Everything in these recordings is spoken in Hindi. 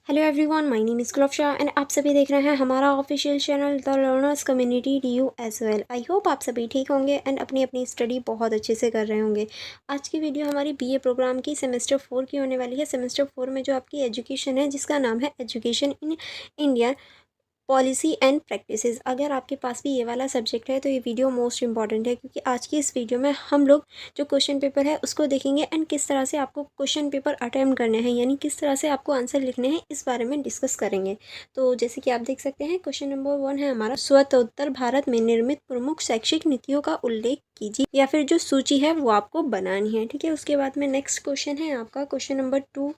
Hello everyone, my name is Gulabsha and आप सभी देख रहे हैं हमारा official channel the learners community DU as well. I hope आप सभी ठीक होंगे एंड अपनी अपनी स्टडी बहुत अच्छे से कर रहे होंगे। आज की वीडियो हमारी BA प्रोग्राम की सेमेस्टर 4 की होने वाली है। सेमेस्टर 4 में जो आपकी एजुकेशन है जिसका नाम है education in India policy and practices. अगर आपके पास भी ये वाला सब्जेक्ट है तो ये वीडियो मोस्ट इंपॉर्टेंट है, क्योंकि आज की इस वीडियो में हम लोग जो क्वेश्चन पेपर है उसको देखेंगे एंड किस तरह से आपको क्वेश्चन पेपर अटेम्प्ट करने हैं, यानी किस तरह से आपको आंसर लिखने हैं, इस बारे में डिस्कस करेंगे। तो जैसे कि आप देख सकते हैं, क्वेश्चन नंबर 1 है हमारा, स्वतंत्र भारत में निर्मित प्रमुख शैक्षिक नीतियों का उल्लेख कीजिए, या फिर जो सूची है वो आपको बनानी है। ठीक है, उसके बाद में नेक्स्ट क्वेश्चन है आपका क्वेश्चन नंबर 2,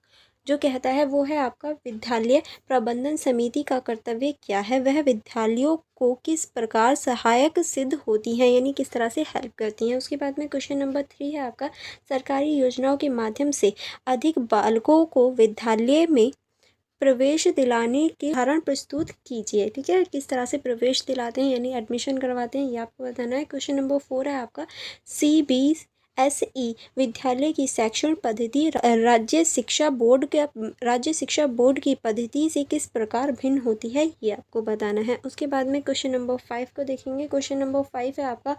जो कहता है वो है आपका, विद्यालय प्रबंधन समिति का कर्तव्य क्या है, वह विद्यालयों को किस प्रकार सहायक सिद्ध होती हैं, यानी किस तरह से हेल्प करती हैं। उसके बाद में क्वेश्चन नंबर 3 है आपका, सरकारी योजनाओं के माध्यम से अधिक बालकों को विद्यालय में प्रवेश दिलाने के उदाहरण प्रस्तुत कीजिए। ठीक है, किस तरह से प्रवेश दिलाते हैं यानी एडमिशन करवाते हैं, ये आपको बताना है। क्वेश्चन नंबर 4 है आपका, CBSE विद्यालय की शैक्षणिक पद्धति राज्य शिक्षा बोर्ड की पद्धति से किस प्रकार भिन्न होती है, ये आपको बताना है। उसके बाद में क्वेश्चन नंबर 5 को देखेंगे। क्वेश्चन नंबर 5 है आपका,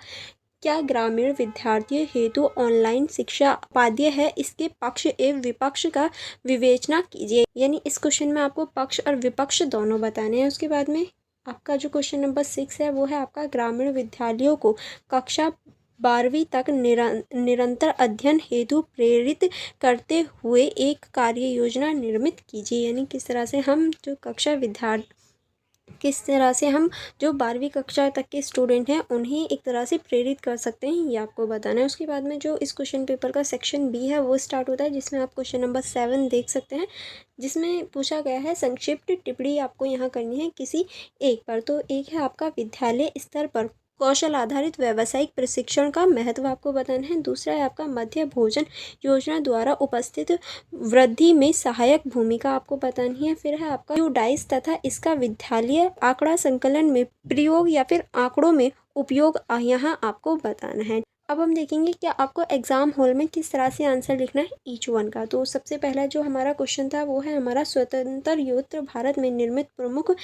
क्या ग्रामीण विद्यार्थियों हेतु ऑनलाइन शिक्षा बाध्य है, इसके पक्ष एवं विपक्ष का विवेचना कीजिए। यानी इस क्वेश्चन में आपको पक्ष और विपक्ष दोनों बताने हैं। उसके बाद में आपका जो क्वेश्चन नंबर 6 है वो है आपका, ग्रामीण विद्यालयों को कक्षा 12वीं तक निरंतर अध्ययन हेतु प्रेरित करते हुए एक कार्य योजना निर्मित कीजिए। यानी किस तरह से हम जो 12वीं कक्षा तक के स्टूडेंट हैं उन्हें एक तरह से प्रेरित कर सकते हैं, ये आपको बताना है। उसके बाद में जो इस क्वेश्चन पेपर का सेक्शन B है वो स्टार्ट होता है, जिसमें आप क्वेश्चन नंबर 7 देख सकते हैं, जिसमें पूछा गया है संक्षिप्त टिप्पणी आपको यहाँ करनी है किसी एक पर। तो एक है आपका, विद्यालय स्तर पर कौशल आधारित व्यावसायिक प्रशिक्षण का महत्व आपको बताना है। दूसरा है आपका, मध्य भोजन योजना द्वारा उपस्थित वृद्धि में सहायक भूमिका आपको बतानी है। फिर है आपका, डाइस तथा इसका विद्यालय आंकड़ा संकलन में प्रयोग या फिर आंकड़ों में उपयोग यहाँ आपको बताना है। अब हम देखेंगे कि आपको एग्जाम हॉल में किस तरह से आंसर लिखना है ईच वन का। तो सबसे पहला जो हमारा क्वेश्चन था वो है हमारा, स्वतंत्र भारत में निर्मित प्रमुख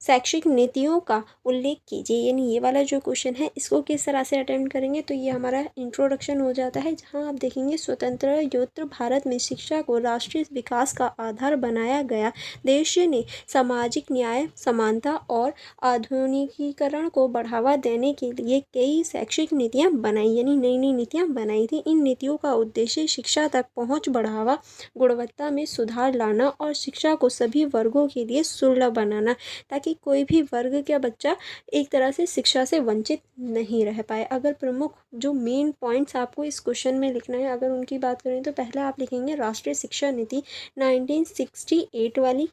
शैक्षिक नीतियों का उल्लेख कीजिए। यानी ये वाला जो क्वेश्चन है इसको किस तरह से अटेम्प्ट करेंगे, तो ये हमारा इंट्रोडक्शन हो जाता है, जहाँ आप देखेंगे, स्वतंत्र भारत में शिक्षा को राष्ट्रीय विकास का आधार बनाया गया। देश ने सामाजिक न्याय, समानता और आधुनिकीकरण को बढ़ावा देने के लिए कई शैक्षिक नीतियाँ बनाई, यानी नई नई नीतियाँ बनाई थी। इन नीतियों का उद्देश्य शिक्षा तक पहुँच बढ़ावा, गुणवत्ता में सुधार लाना और शिक्षा को सभी वर्गों के लिए सुलभ बनाना, ताकि कोई भी वर्ग का बच्चा एक तरह से शिक्षा से वंचित नहीं रह पाए। अगर प्रमुख जो मेन पॉइंट्स आपको इस क्वेश्चन में लिखना है, अगर उनकी बात करें तो पहला आप लिखेंगे राष्ट्रीय शिक्षा नीति 1968 वाली।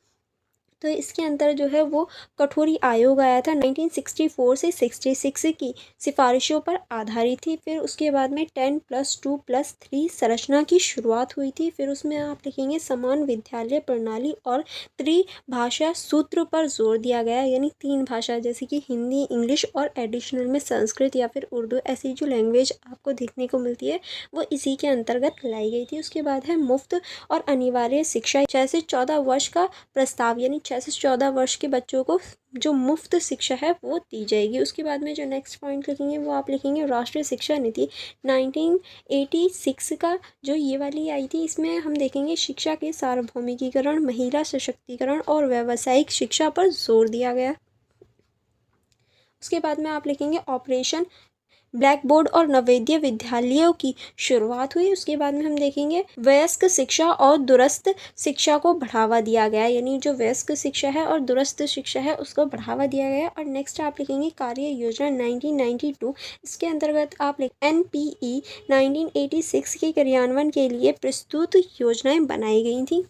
तो इसके अंदर जो है वो कठोरी आयोग आया था 1964 से 66 की सिफारिशों पर आधारित थी। फिर उसके बाद में 10+2+3 संरचना की शुरुआत हुई थी। फिर उसमें आप लिखेंगे समान विद्यालय प्रणाली और त्रिभाषा सूत्र पर जोर दिया गया, यानी 3 भाषा जैसे कि हिंदी, इंग्लिश और एडिशनल में संस्कृत या फिर उर्दू, ऐसी जो लैंग्वेज आपको देखने को मिलती है वो इसी के अंतर्गत लाई गई थी। उसके बाद है मुफ्त और अनिवार्य शिक्षा 6 से 14 वर्ष का प्रस्ताव, यानी 6 से 14 वर्ष के बच्चों को जो मुफ्त शिक्षा है वो दी जाएगी। उसके बाद में जो नेक्स्ट पॉइंट लिखेंगे वो आप लिखेंगे राष्ट्रीय शिक्षा नीति 1986 का जो ये वाली आई थी, इसमें हम देखेंगे शिक्षा के सार्वभौमिकीकरण, महिला सशक्तिकरण और व्यावसायिक शिक्षा पर जोर दिया गया। उसके बाद में आप लिखेंगे ऑपरेशन ब्लैक बोर्ड और नवोदय विद्यालयों की शुरुआत हुई। उसके बाद में हम देखेंगे वयस्क शिक्षा और दूरस्थ शिक्षा को बढ़ावा दिया गया, यानी जो वयस्क शिक्षा है और दूरस्थ शिक्षा है उसको बढ़ावा दिया गया। और नेक्स्ट आप लिखेंगे कार्य योजना 1992, इसके अंतर्गत आप NPE 1986 के क्रियान्वयन के लिए प्रस्तुत योजनाएं बनाई गई थी।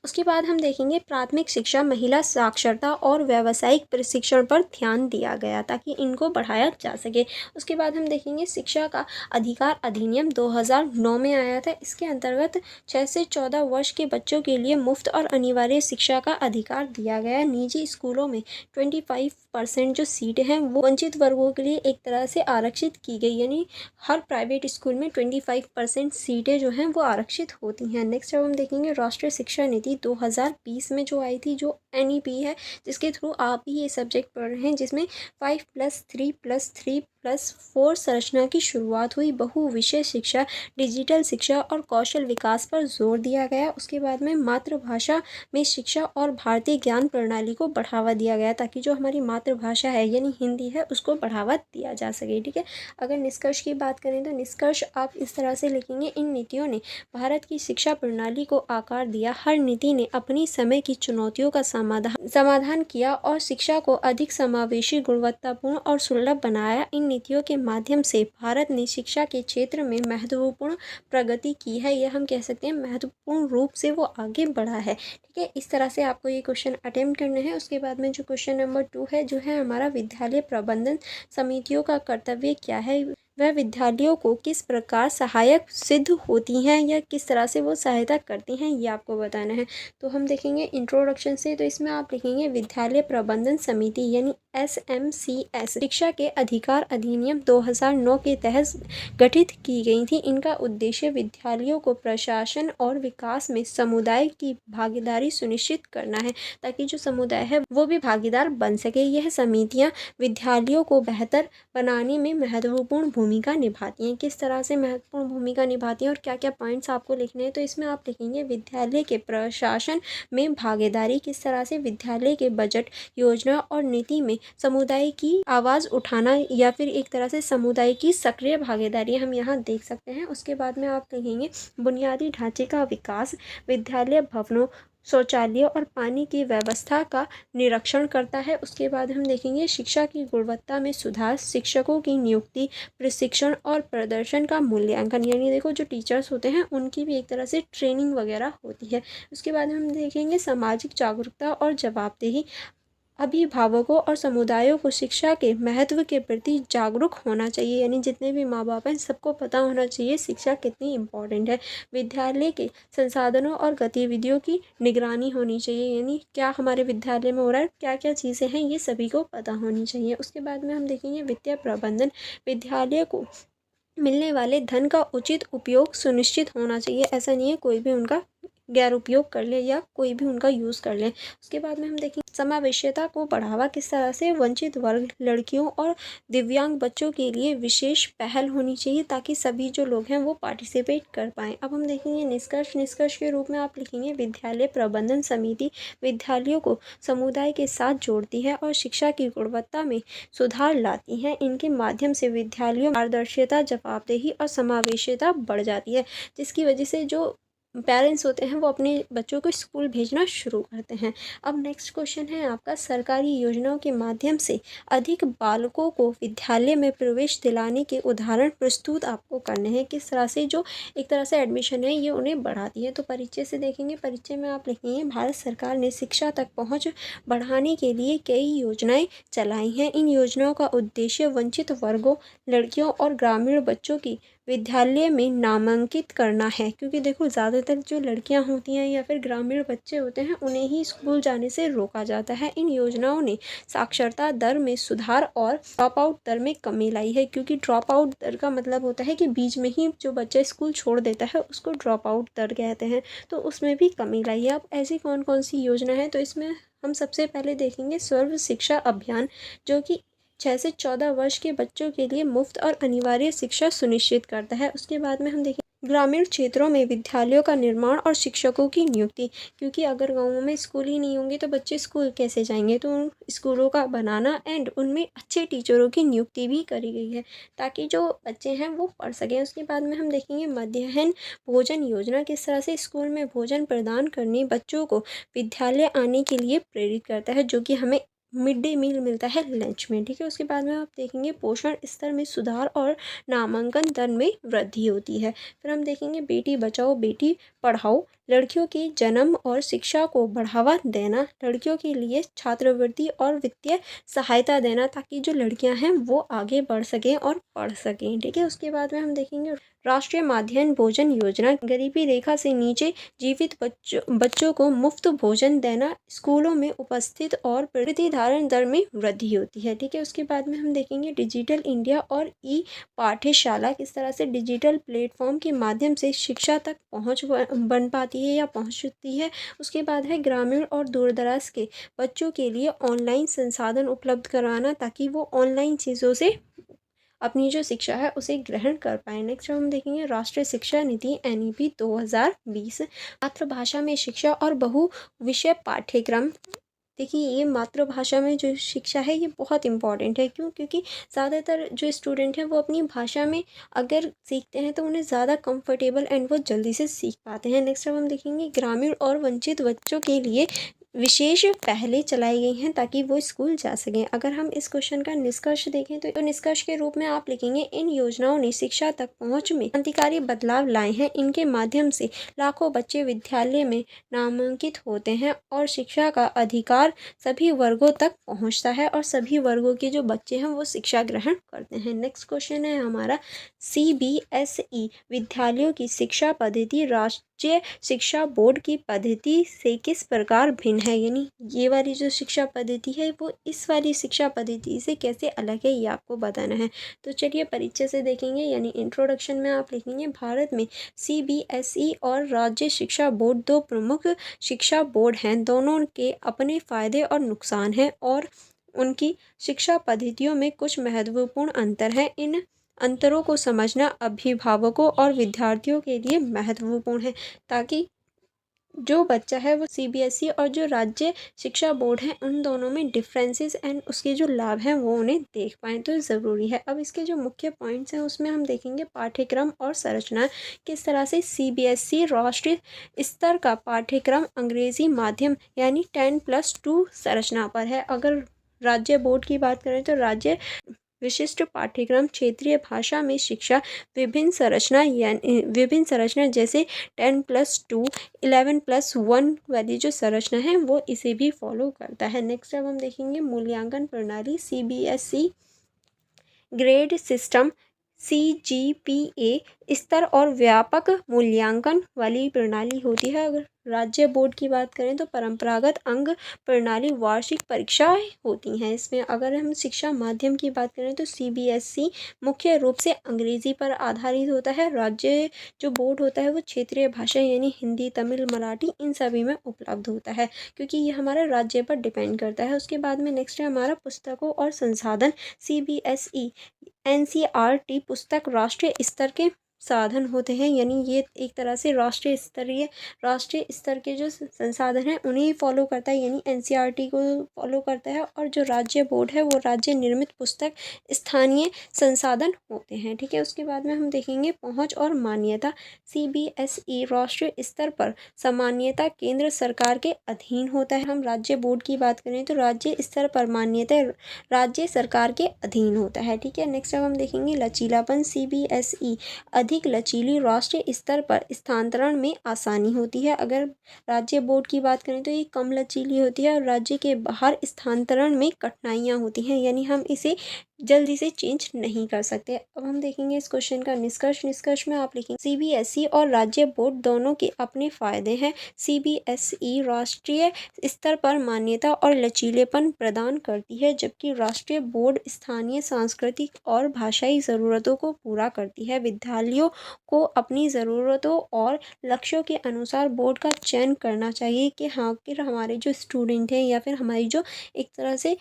उसके बाद हम देखेंगे प्राथमिक शिक्षा, महिला साक्षरता और व्यावसायिक प्रशिक्षण पर ध्यान दिया गया ताकि इनको बढ़ाया जा सके। उसके बाद हम देखेंगे शिक्षा का अधिकार अधिनियम 2009 में आया था। इसके अंतर्गत 6 से 14 वर्ष के बच्चों के लिए मुफ्त और अनिवार्य शिक्षा का अधिकार दिया गया। निजी स्कूलों में 25% जो सीटें हैं वो वंचित वर्गों के लिए एक तरह से आरक्षित की गई, यानी हर प्राइवेट स्कूल में 25% सीटें जो हैं वो आरक्षित होती हैं। नेक्स्ट अब हम देखेंगे राष्ट्रीय शिक्षा नीति थी 2020 में जो आई थी, जो NEP है, जिसके थ्रू आप ही ये सब्जेक्ट पढ़ रहे हैं, जिसमें 5+3+3+4 संरचना की शुरुआत हुई। बहु विषय शिक्षा, डिजिटल शिक्षा और कौशल विकास पर जोर दिया गया। उसके बाद में मातृभाषा में शिक्षा और भारतीय ज्ञान प्रणाली को बढ़ावा दिया गया, ताकि जो हमारी मातृभाषा है यानी हिंदी है उसको बढ़ावा दिया जा सके। ठीक है, अगर निष्कर्ष की बात करें तो निष्कर्ष आप इस तरह से लिखेंगे, इन नीतियों ने भारत की शिक्षा प्रणाली को आकार दिया। हर नीति ने अपनी समय की चुनौतियों का समाधान किया और शिक्षा को अधिक समावेशी, गुणवत्तापूर्ण और सुलभ बनाया। इन नीतियों के माध्यम से भारत ने शिक्षा के क्षेत्र में महत्वपूर्ण प्रगति की है। यह हम कह सकते हैं महत्वपूर्ण रूप से वो आगे बढ़ा है। ठीक है, इस तरह से आपको ये क्वेश्चन अटेम्प्ट करने हैं। उसके बाद में जो क्वेश्चन नंबर 2 है, जो है हमारा विद्यालय प्रबंधन समितियों का कर्तव्य क्या है, वह विद्यालयों को किस प्रकार सहायक सिद्ध होती हैं या किस तरह से वो सहायता करती हैं, ये आपको बताना है। तो हम देखेंगे इंट्रोडक्शन से, तो इसमें आप लिखेंगे विद्यालय प्रबंधन समिति यानी SMCS शिक्षा के अधिकार अधिनियम 2009 के तहत गठित की गई थी। इनका उद्देश्य विद्यालयों को प्रशासन और विकास में समुदाय की भागीदारी सुनिश्चित करना है, ताकि जो समुदाय है वो भी भागीदार बन सके। यह समितियां विद्यालयों को बेहतर बनाने में महत्वपूर्ण भूमिका निभाती हैं। किस तरह से महत्वपूर्ण भूमिका निभाती हैं और क्या क्या पॉइंट्स आपको लिखने हैं, तो इसमें आप लिखेंगे विद्यालय के प्रशासन में भागीदारी, किस तरह से विद्यालय के बजट, योजना और नीति में समुदाय की आवाज़ उठाना या फिर एक तरह से समुदाय की सक्रिय भागीदारी हम यहाँ देख सकते हैं। उसके बाद में आप लिखेंगे बुनियादी ढांचे का विकास, विद्यालय भवनों, शौचालय और पानी की व्यवस्था का निरीक्षण करता है। उसके बाद हम देखेंगे शिक्षा की गुणवत्ता में सुधार, शिक्षकों की नियुक्ति, प्रशिक्षण और प्रदर्शन का मूल्यांकन, यानी देखो जो टीचर्स होते हैं उनकी भी एक तरह से ट्रेनिंग वगैरह होती है। उसके बाद हम देखेंगे सामाजिक जागरूकता और जवाबदेही, अभिभावकों और समुदायों को शिक्षा के महत्व के प्रति जागरूक होना चाहिए, यानी जितने भी माँ बाप हैं सबको पता होना चाहिए शिक्षा कितनी इम्पोर्टेंट है। विद्यालय के संसाधनों और गतिविधियों की निगरानी होनी चाहिए, यानी क्या हमारे विद्यालय में हो रहा है, क्या क्या चीज़ें हैं, ये सभी को पता होनी चाहिए। उसके बाद में हम देखेंगे वित्तीय प्रबंधन, विद्यालय को मिलने वाले धन का उचित उपयोग सुनिश्चित होना चाहिए। ऐसा नहीं है कोई भी उनका गैर उपयोग कर ले या कोई भी उनका यूज़ कर ले। उसके बाद में हम देखेंगे समावेशिता को बढ़ावा, किस तरह से वंचित वर्ग, लड़कियों और दिव्यांग बच्चों के लिए विशेष पहल होनी चाहिए, ताकि सभी जो लोग हैं वो पार्टिसिपेट कर पाएँ। अब हम देखेंगे निष्कर्ष के रूप में आप लिखेंगे विद्यालय प्रबंधन समिति विद्यालयों को समुदाय के साथ जोड़ती है और शिक्षा की गुणवत्ता में सुधार लाती है। इनके माध्यम से विद्यालयों में पारदर्शिता, जवाबदेही और समावेशिता बढ़ जाती है, जिसकी वजह से जो पेरेंट्स होते हैं वो अपने बच्चों को स्कूल भेजना शुरू करते हैं। अब नेक्स्ट क्वेश्चन है आपका, सरकारी योजनाओं के माध्यम से अधिक बालकों को विद्यालय में प्रवेश दिलाने के उदाहरण प्रस्तुत आपको करने हैं। किस तरह से जो एक तरह से एडमिशन है ये उन्हें बढ़ाती है। तो परिचय से देखेंगे, परिचय में आप लिखेंगे भारत सरकार ने शिक्षा तक पहुँच बढ़ाने के लिए कई योजनाएँ चलाई हैं। इन योजनाओं का उद्देश्य वंचित वर्गों, लड़कियों और ग्रामीण बच्चों की विद्यालय में नामांकित करना है, क्योंकि देखो ज़्यादातर जो लड़कियां होती हैं या फिर ग्रामीण बच्चे होते हैं उन्हें ही स्कूल जाने से रोका जाता है। इन योजनाओं ने साक्षरता दर में सुधार और ड्रॉप आउट दर में कमी लाई है, क्योंकि ड्रॉप आउट दर का मतलब होता है कि बीच में ही जो बच्चा स्कूल छोड़ देता है उसको ड्रॉप आउट दर कहते हैं, तो उसमें भी कमी लाई है। अब ऐसी कौन कौन सी योजना है, तो इसमें हम सबसे पहले देखेंगे सर्व शिक्षा अभियान, जो कि 6 से 14 वर्ष के बच्चों के लिए मुफ्त और अनिवार्य शिक्षा सुनिश्चित करता है। उसके बाद में हम देखें ग्रामीण क्षेत्रों में विद्यालयों का निर्माण और शिक्षकों की नियुक्ति, क्योंकि अगर गाँवों में स्कूल ही नहीं होंगे तो बच्चे स्कूल कैसे जाएंगे, तो उन स्कूलों का बनाना एंड उनमें अच्छे टीचरों की नियुक्ति भी करी गई है, ताकि जो बच्चे हैं वो पढ़ सकें। उसके बाद में हम देखेंगे मध्याह्न भोजन योजना, किस तरह से स्कूल में भोजन प्रदान करने बच्चों को विद्यालय आने के लिए प्रेरित करता है, जो कि हमें मिड डे मील मिलता है लंच में। ठीक है, उसके बाद में आप देखेंगे पोषण स्तर में सुधार और नामांकन दर में वृद्धि होती है। फिर हम देखेंगे बेटी बचाओ बेटी पढ़ाओ, लड़कियों की जन्म और शिक्षा को बढ़ावा देना, लड़कियों के लिए छात्रवृत्ति और वित्तीय सहायता देना, ताकि जो लड़कियां हैं वो आगे बढ़ सकें और पढ़ सकें। ठीक है, उसके बाद में हम देखेंगे राष्ट्रीय मध्याह्न भोजन योजना, गरीबी रेखा से नीचे जीवित बच्चों को मुफ्त भोजन देना, स्कूलों में उपस्थित और प्रतिधारण दर में वृद्धि होती है। ठीक है, उसके बाद में हम देखेंगे डिजिटल इंडिया और ई पाठ्यशाला, किस तरह से डिजिटल प्लेटफॉर्म के माध्यम से शिक्षा तक पहुंच बन पाती जाती है या पहुँचती है। उसके बाद है ग्रामीण और दूर दराज के बच्चों के लिए ऑनलाइन संसाधन उपलब्ध करवाना, ताकि वो ऑनलाइन चीज़ों से अपनी जो शिक्षा है उसे ग्रहण कर पाएँ। नेक्स्ट हम देखेंगे राष्ट्रीय शिक्षा नीति NEP 2020। मातृभाषा में शिक्षा और बहु विषय पाठ्यक्रम। देखिए, ये मातृभाषा में जो शिक्षा है ये बहुत इम्पॉर्टेंट है। क्यों? क्योंकि ज़्यादातर जो स्टूडेंट हैं वो अपनी भाषा में अगर सीखते हैं तो उन्हें ज़्यादा कंफर्टेबल एंड वो जल्दी से सीख पाते हैं। नेक्स्ट अब हम देखेंगे ग्रामीण और वंचित बच्चों के लिए विशेष पहलें चलाई गई हैं ताकि वो स्कूल जा सकें। अगर हम इस क्वेश्चन का निष्कर्ष देखें तो निष्कर्ष के रूप में आप लिखेंगे, इन योजनाओं ने शिक्षा तक पहुंच में क्रांतिकारी बदलाव लाए हैं। इनके माध्यम से लाखों बच्चे विद्यालय में नामांकित होते हैं और शिक्षा का अधिकार सभी वर्गों तक पहुंचता है और सभी वर्गों के जो बच्चे हैं वो शिक्षा ग्रहण करते हैं। नेक्स्ट क्वेश्चन है हमारा, CBSE विद्यालयों की शिक्षा पद्धति राज्य शिक्षा बोर्ड की पद्धति से किस प्रकार भिन्न है। यानी ये वाली जो शिक्षा पद्धति है वो इस वाली शिक्षा पद्धति से कैसे अलग है, ये आपको बताना है। तो चलिए परिचय से देखेंगे। यानी इंट्रोडक्शन में आप लिखेंगे, भारत में CBSE और राज्य शिक्षा बोर्ड दो प्रमुख शिक्षा बोर्ड हैं। दोनों के अपने फायदे और नुकसान हैं और उनकी शिक्षा पद्धतियों में कुछ महत्वपूर्ण अंतर हैं। इन अंतरों को समझना अभिभावकों और विद्यार्थियों के लिए महत्वपूर्ण है, ताकि जो बच्चा है वो CBSE और जो राज्य शिक्षा बोर्ड है उन दोनों में डिफरेंसेस एंड उसके जो लाभ हैं वो उन्हें देख पाएँ, तो ज़रूरी है। अब इसके जो मुख्य पॉइंट्स हैं उसमें हम देखेंगे पाठ्यक्रम और संरचना। किस तरह से CBSE राष्ट्रीय स्तर का पाठ्यक्रम अंग्रेजी माध्यम यानी 10+2 संरचना पर है। अगर राज्य बोर्ड की बात करें तो राज्य विशिष्ट पाठ्यक्रम क्षेत्रीय भाषा में शिक्षा विभिन्न संरचना जैसे 10+2 11+1 वाली जो संरचना है वो इसे भी फॉलो करता है। नेक्स्ट अब हम देखेंगे मूल्यांकन प्रणाली। CBSE ग्रेड सिस्टम CGPA स्तर और व्यापक मूल्यांकन वाली प्रणाली होती है। अगर राज्य बोर्ड की बात करें तो परंपरागत अंक प्रणाली वार्षिक परीक्षाएं होती हैं इसमें। अगर हम शिक्षा माध्यम की बात करें तो CBSE मुख्य रूप से अंग्रेजी पर आधारित होता है। राज्य जो बोर्ड होता है वो क्षेत्रीय भाषा यानी हिंदी, तमिल, मराठी इन सभी में उपलब्ध होता है, क्योंकि ये हमारे राज्य पर डिपेंड करता है। उसके बाद में नेक्स्ट है हमारा पुस्तकों और संसाधन। CBSE NCERT पुस्तक राष्ट्रीय स्तर के साधन होते हैं, यानी ये एक तरह से राष्ट्रीय स्तर के जो संसाधन हैं उन्हें फॉलो करता है, यानी NCERT को फॉलो करता है। और जो राज्य बोर्ड है वो राज्य निर्मित पुस्तक स्थानीय संसाधन होते हैं। ठीक है, उसके बाद में हम देखेंगे पहुंच और मान्यता। CBSE राष्ट्रीय स्तर पर सामान्यता केंद्र सरकार के अधीन होता है। हम राज्य बोर्ड की बात करें तो राज्य स्तर पर मान्यता राज्य सरकार के अधीन होता है। ठीक है, नेक्स्ट अब हम देखेंगे लचीलापन। CBSE अधिक लचीली, राष्ट्रीय स्तर पर स्थानांतरण में आसानी होती है। अगर राज्य बोर्ड की बात करें तो ये कम लचीली होती है और राज्य के बाहर स्थानांतरण में कठिनाइयाँ होती हैं, यानी हम इसे जल्दी से चेंज नहीं कर सकते। अब हम देखेंगे इस क्वेश्चन का निष्कर्ष में आप लिखेंगे CBSE और राज्य बोर्ड दोनों के अपने फायदे हैं। CBSE राष्ट्रीय स्तर पर मान्यता और लचीलेपन प्रदान करती है, जबकि राष्ट्रीय बोर्ड स्थानीय सांस्कृतिक और भाषाई ज़रूरतों को पूरा करती है। विद्यालयों को अपनी ज़रूरतों और लक्ष्यों के अनुसार बोर्ड का चयन करना चाहिए कि हाँ कि हमारे जो स्टूडेंट हैं या फिर हमारी जो एक तरह से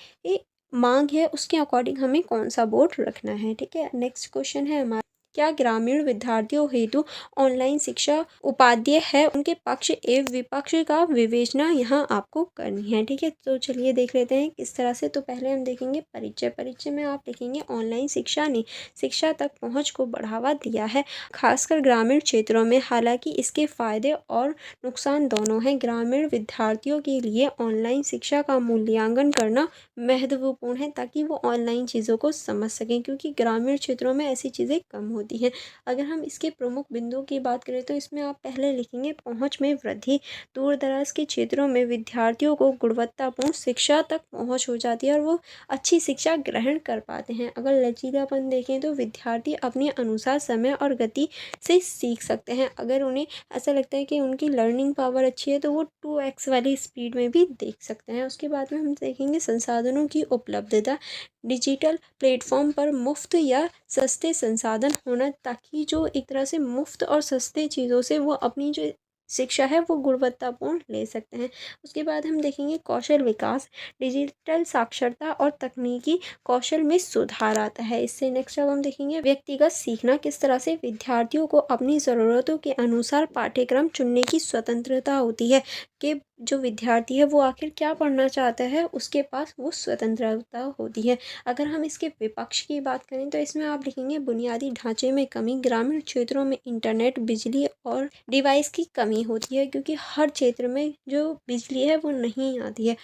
मांग है उसके अकॉर्डिंग हमें कौन सा बोर्ड रखना है। ठीक है, नेक्स्ट क्वेश्चन है हमारा, क्या ग्रामीण विद्यार्थियों हेतु ऑनलाइन शिक्षा उपादेय है? उनके पक्ष एवं विपक्ष का विवेचना यहाँ आपको करनी है। ठीक है, तो चलिए देख लेते हैं किस तरह से। तो पहले हम देखेंगे परिचय में आप लिखेंगे ऑनलाइन शिक्षा ने शिक्षा तक पहुँच को बढ़ावा दिया है, खासकर ग्रामीण क्षेत्रों में। हालांकि इसके फायदे और नुकसान दोनों हैं। ग्रामीण विद्यार्थियों के लिए ऑनलाइन शिक्षा का मूल्यांकन करना महत्वपूर्ण है ताकि वो ऑनलाइन चीज़ों को समझ सकें, क्योंकि ग्रामीण क्षेत्रों में ऐसी चीज़ें कम होती हैं। अगर हम इसके प्रमुख बिंदुओं की बात करें तो इसमें आप पहले लिखेंगे पहुंच में वृद्धि। दूर दराज के क्षेत्रों में विद्यार्थियों को गुणवत्तापूर्ण शिक्षा तक पहुंच हो जाती है और वो अच्छी शिक्षा ग्रहण कर पाते हैं। अगर लचीलापन देखें तो विद्यार्थी अपने अनुसार समय और गति से सीख सकते हैं। अगर उन्हें ऐसा लगता है कि उनकी लर्निंग पावर अच्छी है तो वो 2x वाली स्पीड में भी देख सकते हैं। उसके बाद में हम देखेंगे संसाधनों की उपलब्धता। डिजिटल प्लेटफॉर्म पर मुफ्त या सस्ते संसाधन होना, ताकि जो एक तरह से मुफ्त और सस्ते चीज़ों से वो अपनी जो शिक्षा है वो गुणवत्तापूर्ण ले सकते हैं। उसके बाद हम देखेंगे कौशल विकास, डिजिटल साक्षरता और तकनीकी कौशल में सुधार आता है इससे। नेक्स्ट अब हम देखेंगे व्यक्तिगत सीखना, किस तरह से विद्यार्थियों को अपनी ज़रूरतों के अनुसार पाठ्यक्रम चुनने की स्वतंत्रता होती है कि जो विद्यार्थी है वो आखिर क्या पढ़ना चाहता है, उसके पास वो स्वतंत्रता होती है। अगर हम इसके विपक्ष की बात करें तो इसमें आप लिखेंगे बुनियादी ढांचे में कमी, ग्रामीण क्षेत्रों में इंटरनेट, बिजली और डिवाइस की कमी होती है क्योंकि हर क्षेत्र में जो बिजली है वो नहीं आती है।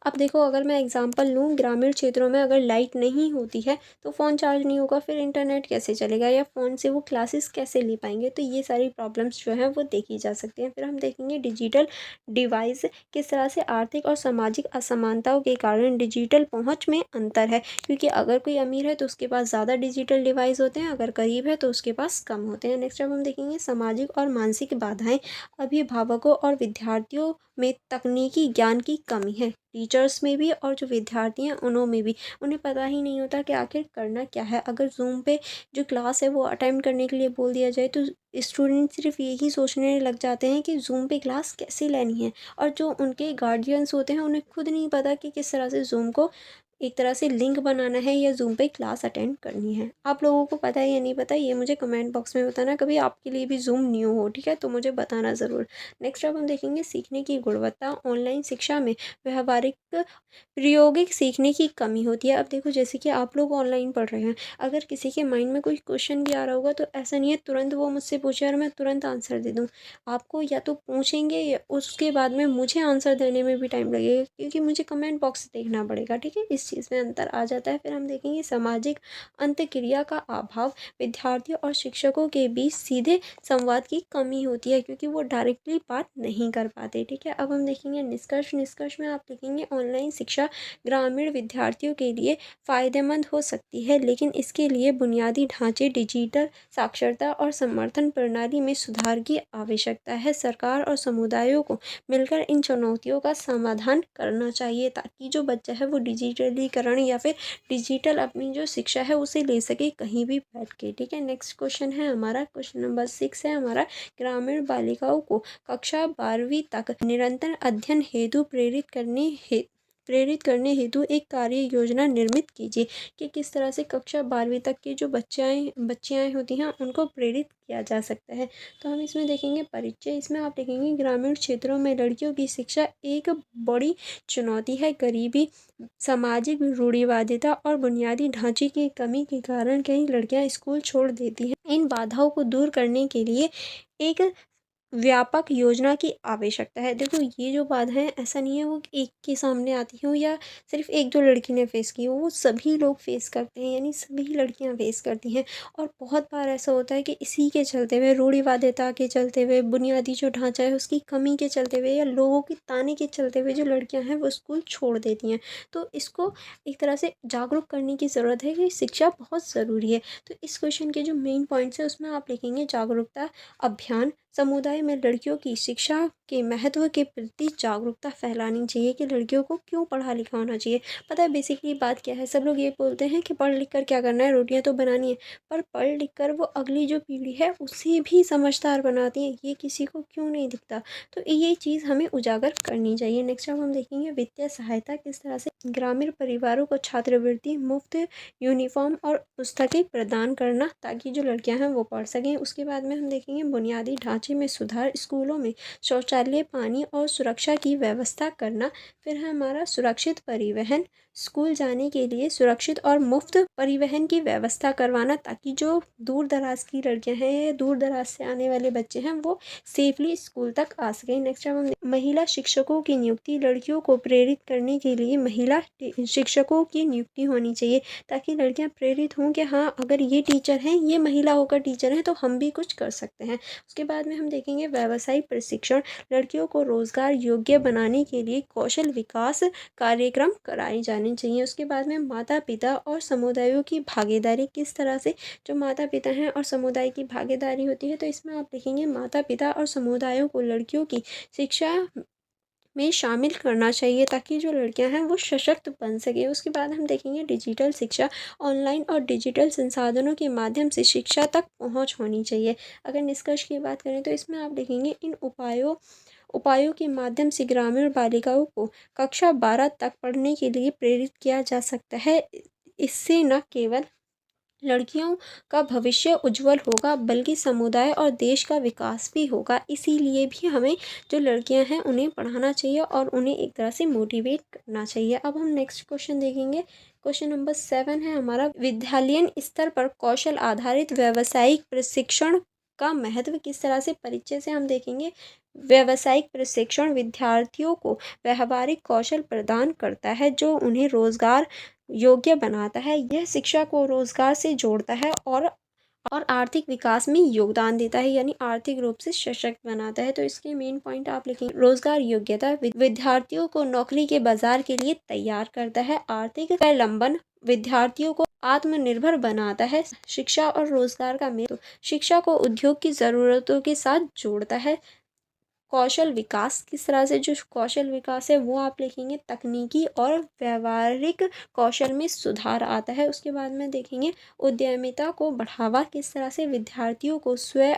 अब देखो अगर मैं एग्जांपल लूँ, ग्रामीण क्षेत्रों में अगर लाइट नहीं होती है तो फ़ोन चार्ज नहीं होगा, फिर इंटरनेट कैसे चलेगा या फ़ोन से वो क्लासेस कैसे ले पाएंगे। तो ये सारी प्रॉब्लम्स जो हैं वो देखी जा सकती हैं। फिर हम देखेंगे डिजिटल डिवाइस, किस तरह से आर्थिक और सामाजिक असमानताओं के कारण डिजिटल पहुँच में अंतर है क्योंकि अगर कोई अमीर है तो उसके पास ज़्यादा डिजिटल डिवाइस होते हैं, अगर गरीब है तो उसके पास कम होते हैं। नेक्स्ट अब हम देखेंगे सामाजिक और मानसिक बाधाएं, अभिभावकों और विद्यार्थियों में तकनीकी ज्ञान की कमी है, टीचर्स में भी और जो विद्यार्थी हैं उन्हों में भी। उन्हें पता ही नहीं होता कि आखिर करना क्या है। अगर ज़ूम पे जो क्लास है वो अटेंड करने के लिए बोल दिया जाए तो स्टूडेंट सिर्फ यही सोचने लग जाते हैं कि ज़ूम पे क्लास कैसे लेनी है, और जो उनके गार्जियंस होते हैं उन्हें खुद नहीं पता कि किस तरह से ज़ूम को एक तरह से लिंक बनाना है या ज़ूम पे क्लास अटेंड करनी है। आप लोगों को पता है या नहीं पता, ये मुझे कमेंट बॉक्स में बताना। कभी आपके लिए भी ज़ूम न्यू हो, ठीक है, तो मुझे बताना ज़रूर। नेक्स्ट अब हम देखेंगे सीखने की गुणवत्ता, ऑनलाइन शिक्षा में व्यवहारिक प्रायोगिक सीखने की कमी होती है। अब देखो जैसे कि आप लोग ऑनलाइन पढ़ रहे हैं, अगर किसी के माइंड में कोई क्वेश्चन भी आ रहा होगा तो ऐसा नहीं है तुरंत वो मुझसे पूछे और मैं तुरंत आंसर दे दूँ। आपको या तो पूछेंगे या उसके बाद में मुझे आंसर देने में भी टाइम लगेगा क्योंकि मुझे कमेंट बॉक्स देखना पड़ेगा, ठीक है, इस चीज़ में अंतर आ जाता है। फिर हम देखेंगे सामाजिक अंतक्रिया का अभाव, विद्यार्थियों और शिक्षकों के बीच सीधे संवाद की कमी होती है क्योंकि वो डायरेक्टली बात नहीं कर पाते, ठीक है। अब हम देखेंगे निष्कर्ष। निष्कर्ष में आप लिखेंगे ऑनलाइन शिक्षा ग्रामीण विद्यार्थियों के लिए फ़ायदेमंद हो सकती है लेकिन इसके लिए बुनियादी ढांचे, डिजिटल साक्षरता और समर्थन प्रणाली में सुधार की आवश्यकता है। सरकार और समुदायों को मिलकर इन चुनौतियों का समाधान करना चाहिए ताकि जो बच्चा है वो डिजिटलीकरण या फिर डिजिटल अपनी जो शिक्षा है उसे ले सके कहीं भी बैठ के, ठीक है। नेक्स्ट क्वेश्चन है हमारा, क्वेश्चन नंबर 6 है हमारा, ग्रामीण बालिकाओं को कक्षा 12वीं तक निरंतर अध्ययन हेतु प्रेरित करने हेतु एक कार्य योजना निर्मित कीजिए कि किस तरह से कक्षा 12वीं तक की जो बच्चियाँ होती हैं उनको प्रेरित किया जा सकता है। तो हम इसमें देखेंगे परिचय। इसमें आप देखेंगे ग्रामीण क्षेत्रों में लड़कियों की शिक्षा एक बड़ी चुनौती है। गरीबी, सामाजिक रूढ़िवादिता और बुनियादी ढांचे की कमी के कारण कई लड़कियां स्कूल छोड़ देती हैं। इन बाधाओं को दूर करने के लिए एक व्यापक योजना की आवश्यकता है। देखो ये जो बाधाएं ऐसा नहीं है वो एक के सामने आती हो या सिर्फ एक दो लड़की ने फेस की हो, वो सभी लोग फेस करते हैं, यानी सभी लड़कियां फेस करती हैं। और बहुत बार ऐसा होता है कि इसी के चलते हुए, रूढ़िवादिता के चलते हुए, बुनियादी जो ढांचा है उसकी कमी के चलते हुए या लोगों की ताने के चलते हुए जो लड़कियां हैं वो स्कूल छोड़ देती हैं। तो इसको एक तरह से जागरूक करने की ज़रूरत है कि शिक्षा बहुत ज़रूरी है। तो इस क्वेश्चन के जो मेन पॉइंट्स है उसमें आप लिखेंगे जागरूकता अभियान, समुदाय में लड़कियों की शिक्षा के महत्व के प्रति जागरूकता फैलानी चाहिए कि लड़कियों को क्यों पढ़ा लिखा होना चाहिए। पता है बेसिकली बात क्या है, सब लोग ये बोलते हैं कि पढ़ लिख कर क्या करना है, रोटियां तो बनानी है, पर पढ़ लिख कर वो अगली जो पीढ़ी है उसे भी समझदार बनाती है, ये किसी को क्यों नहीं दिखता। तो ये चीज़ हमें उजागर करनी चाहिए। नेक्स्ट अब हम देखेंगे वित्तीय सहायता, किस तरह से ग्रामीण परिवारों को छात्रवृत्ति, मुफ्त यूनिफॉर्म और पुस्तकें प्रदान करना ताकि जो लड़कियां हैं वो पढ़ सकें। उसके बाद में हम देखेंगे बुनियादी ढांचे में सुधार, स्कूलों में शौचालय, पानी और सुरक्षा की व्यवस्था करना। फिर है हमारा सुरक्षित परिवहन, स्कूल जाने के लिए सुरक्षित और मुफ्त परिवहन की व्यवस्था करवाना ताकि जो दूर दराज की लड़कियां हैं या दूर दराज से आने वाले बच्चे हैं वो सेफली स्कूल तक आ सकें। नेक्स्ट हम महिला शिक्षकों की नियुक्ति, लड़कियों को प्रेरित करने के लिए महिला शिक्षकों की नियुक्ति होनी चाहिए ताकि लड़कियां प्रेरित हों कि हाँ अगर ये टीचर हैं, ये महिला होकर टीचर हैं तो हम भी कुछ कर सकते हैं। उसके बाद में हम देखेंगे व्यावसायिक प्रशिक्षण, लड़कियों को रोजगार योग्य बनाने के लिए कौशल विकास कार्यक्रम कराए जाने चाहिए। उसके बाद में माता पिता और समुदायों की भागीदारी, किस तरह से जो माता पिता हैं और समुदाय की भागीदारी होती है। तो इसमें आप लिखेंगे माता पिता और समुदायों को लड़कियों की शिक्षा में शामिल करना चाहिए ताकि जो लड़कियां हैं वो सशक्त बन सके। उसके बाद हम देखेंगे डिजिटल शिक्षा, ऑनलाइन और डिजिटल संसाधनों के माध्यम से शिक्षा तक पहुंच होनी चाहिए। अगर निष्कर्ष की बात करें तो इसमें आप देखेंगे इन उपायों के माध्यम से ग्रामीण बालिकाओं को कक्षा 12 तक पढ़ने के लिए प्रेरित किया जा सकता है। इससे न केवल लड़कियों का भविष्य उज्जवल होगा बल्कि समुदाय और देश का विकास भी होगा। इसीलिए भी हमें जो लड़कियां हैं उन्हें पढ़ाना चाहिए और उन्हें एक तरह से मोटिवेट करना चाहिए। अब हम नेक्स्ट क्वेश्चन देखेंगे। क्वेश्चन नंबर 7 है हमारा, विद्यालयीन स्तर पर कौशल आधारित व्यावसायिक प्रशिक्षण का महत्व किस तरह से। परिचय से हम देखेंगे व्यावसायिक प्रशिक्षण विद्यार्थियों को व्यावहारिक कौशल प्रदान करता है जो उन्हें रोजगार योग्य बनाता है। यह शिक्षा को रोजगार से जोड़ता है और आर्थिक विकास में योगदान देता है, यानी आर्थिक रूप से सशक्त बनाता है। तो इसके मेन पॉइंट आप लिखेंगे रोजगार योग्यता विद्यार्थियों को नौकरी के बाजार के लिए तैयार करता है। आर्थिक स्वावलंबन विद्यार्थियों को आत्मनिर्भर बनाता है। शिक्षा और रोजगार का मेल शिक्षा को उद्योग की ज़रूरतों के साथ जोड़ता है। कौशल विकास किस तरह से, जो कौशल विकास है वो आप लिखेंगे तकनीकी और व्यवहारिक कौशल में सुधार आता है। उसके बाद में देखेंगे उद्यमिता को बढ़ावा किस तरह से विद्यार्थियों को स्वयं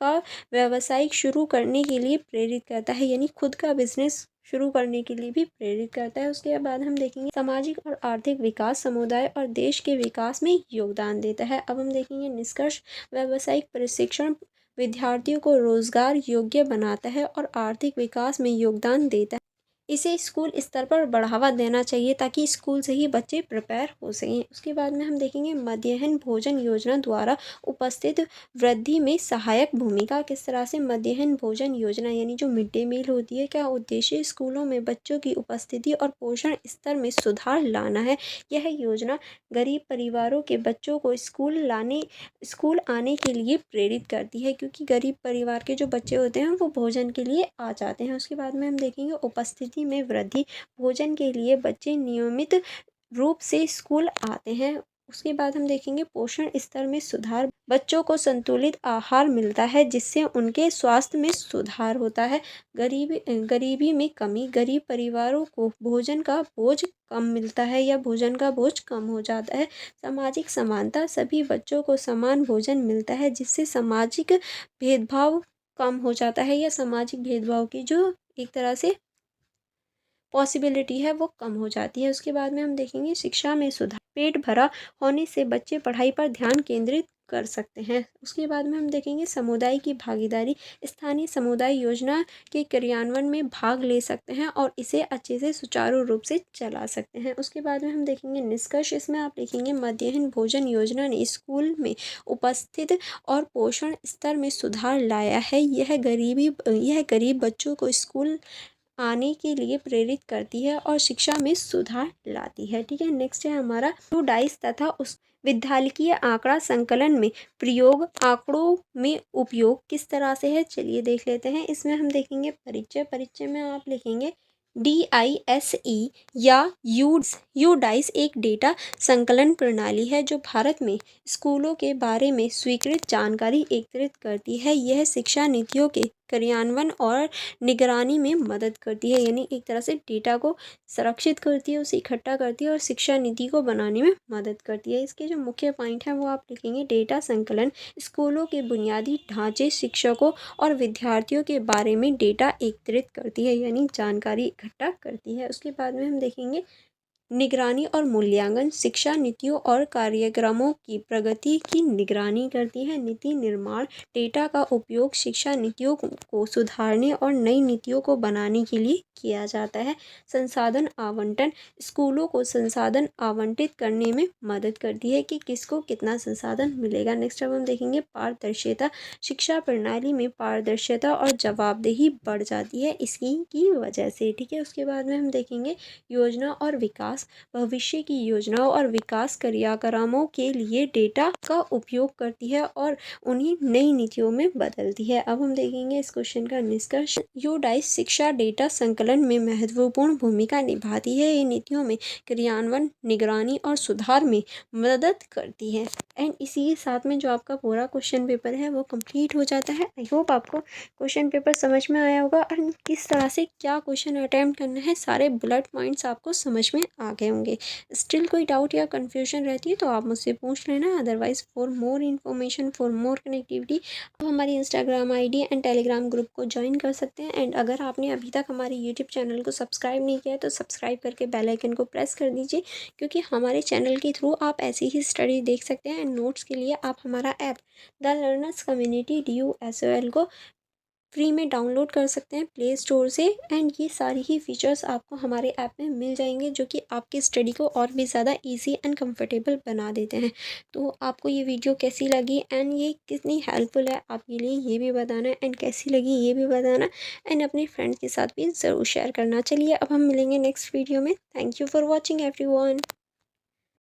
का व्यवसायिक शुरू करने के लिए प्रेरित करता है, यानी खुद का बिजनेस शुरू करने के लिए भी प्रेरित करता है। उसके बाद हम देखेंगे सामाजिक और आर्थिक विकास समुदाय और देश के विकास में योगदान देता है। अब हम देखेंगे निष्कर्ष, व्यावसायिक प्रशिक्षण विद्यार्थियों को रोजगार योग्य बनाता है और आर्थिक विकास में योगदान देता है। इसे स्कूल स्तर पर बढ़ावा देना चाहिए ताकि स्कूल से ही बच्चे प्रिपेयर हो सकें। उसके बाद में हम देखेंगे मध्याह्न भोजन योजना द्वारा उपस्थित वृद्धि में सहायक भूमिका किस तरह से। मध्याह्न भोजन योजना यानी जो मिड डे मील होती है, क्या उद्देश्य स्कूलों में बच्चों की उपस्थिति और पोषण स्तर में सुधार लाना है। यह योजना गरीब परिवारों के बच्चों को स्कूल आने के लिए प्रेरित करती है, क्योंकि गरीब परिवार के जो बच्चे होते हैं वो भोजन के लिए आ जाते हैं। उसके बाद में हम देखेंगे उपस्थिति में वृद्धि, भोजन के लिए बच्चे नियमित रूप से स्कूल आते हैं। उसके बाद हम देखेंगे पोषण स्तर में सुधार, बच्चों को संतुलित आहार मिलता है जिससे उनके स्वास्थ्य में सुधार होता है। गरीबी में कमी, गरीब परिवारों को भोजन का बोझ कम मिलता है या भोजन का बोझ कम हो जाता है। सामाजिक समानता, सभी बच्चों को समान भोजन मिलता है जिससे सामाजिक भेदभाव कम हो जाता है या सामाजिक भेदभाव की जो एक तरह से पॉसिबिलिटी है वो कम हो जाती है। उसके बाद में हम देखेंगे शिक्षा में सुधार, पेट भरा होने से बच्चे पढ़ाई पर ध्यान केंद्रित कर सकते हैं। उसके बाद में हम देखेंगे समुदाय की भागीदारी, स्थानीय समुदाय योजना के क्रियान्वयन में भाग ले सकते हैं और इसे अच्छे से सुचारू रूप से चला सकते हैं। उसके बाद में हम देखेंगे निष्कर्ष, इसमें आप लिखेंगे मध्याह्न भोजन योजना ने स्कूल में उपस्थित और पोषण स्तर में सुधार लाया है। यह गरीब बच्चों को स्कूल आने के लिए प्रेरित करती है और शिक्षा में सुधार लाती है। ठीक है, नेक्स्ट है हमारा टू डाइस तथा उस विद्यालयीय आंकड़ा संकलन में प्रयोग, आंकड़ों में उपयोग किस तरह से है चलिए देख लेते हैं। इसमें हम देखेंगे परिचय में आप लिखेंगे DISE या यू डाइस एक डेटा संकलन प्रणाली है जो भारत में स्कूलों के बारे में स्वीकृत जानकारी एकत्रित करती है। यह शिक्षा नीतियों के क्रियान्वयन और निगरानी में मदद करती है, यानी एक तरह से डेटा को संरक्षित करती है, उसे इकट्ठा करती है और शिक्षा नीति को बनाने में मदद करती है। इसके जो मुख्य पॉइंट हैं वो आप लिखेंगे डेटा संकलन स्कूलों के बुनियादी ढांचे, शिक्षकों और विद्यार्थियों के बारे में डेटा एकत्रित करती है, यानी जानकारी इकट्ठा करती है। उसके बाद में हम देखेंगे निगरानी और मूल्यांकन, शिक्षा नीतियों और कार्यक्रमों की प्रगति की निगरानी करती है। नीति निर्माण, डेटा का उपयोग शिक्षा नीतियों को सुधारने और नई नीतियों को बनाने के लिए किया जाता है। संसाधन आवंटन, स्कूलों को संसाधन आवंटित करने में मदद करती है कि किसको कितना संसाधन मिलेगा। नेक्स्ट अब हम देखेंगे पारदर्शिता, शिक्षा प्रणाली में पारदर्शिता और जवाबदेही बढ़ जाती है इसकी वजह से। ठीक है, उसके बाद में हम देखेंगे योजना और विकास, विकास भविष्य की योजनाओं और विकास कार्यक्रमों के लिए डेटा का उपयोग करती है और उन्हें नई नीतियों में बदलती है। अब हम देखेंगे इस क्वेश्चन का निष्कर्ष। यूडाइस शिक्षा डेटा संकलन में महत्वपूर्ण भूमिका निभाती है। ये नीतियों में क्रियान्वयन, निगरानी और सुधार में मदद करती है। एंड इसी के साथ में जो आपका पूरा क्वेश्चन पेपर है वो कंप्लीट हो जाता है। आई होप आपको क्वेश्चन पेपर समझ में आया होगा और किस तरह से क्या क्वेश्चन अटेम्प्ट करना है, सारे बुलेट पॉइंट्स आपको समझ में आ गए होंगे। स्टिल कोई डाउट या कन्फ्यूजन रहती है तो आप मुझसे पूछ लेना। Otherwise for more information, for more connectivity आप हमारी Instagram ID and Telegram group को ज्वाइन कर सकते हैं। एंड अगर आपने अभी तक हमारे यूट्यूब चैनल को सब्सक्राइब नहीं किया है तो सब्सक्राइब करके बेल आइकन को प्रेस कर दीजिए, क्योंकि हमारे चैनल के थ्रू आप ऐसी ही स्टडी देख सकते हैं। एंड नोट्स के लिए आप हमारा app the learners community DUSOL को फ्री में डाउनलोड कर सकते हैं प्ले स्टोर से। एंड ये सारी ही फीचर्स आपको हमारे ऐप में मिल जाएंगे जो कि आपकी स्टडी को और भी ज़्यादा इजी एंड कंफर्टेबल बना देते हैं। तो आपको ये वीडियो कैसी लगी एंड ये कितनी हेल्पफुल है आपके लिए ये भी बताना, एंड कैसी लगी ये भी बताना, एंड अपने फ्रेंड्स के साथ भी ज़रूर शेयर करना। चलिए अब हम मिलेंगे नेक्स्ट वीडियो में। Thank you for watching everyone.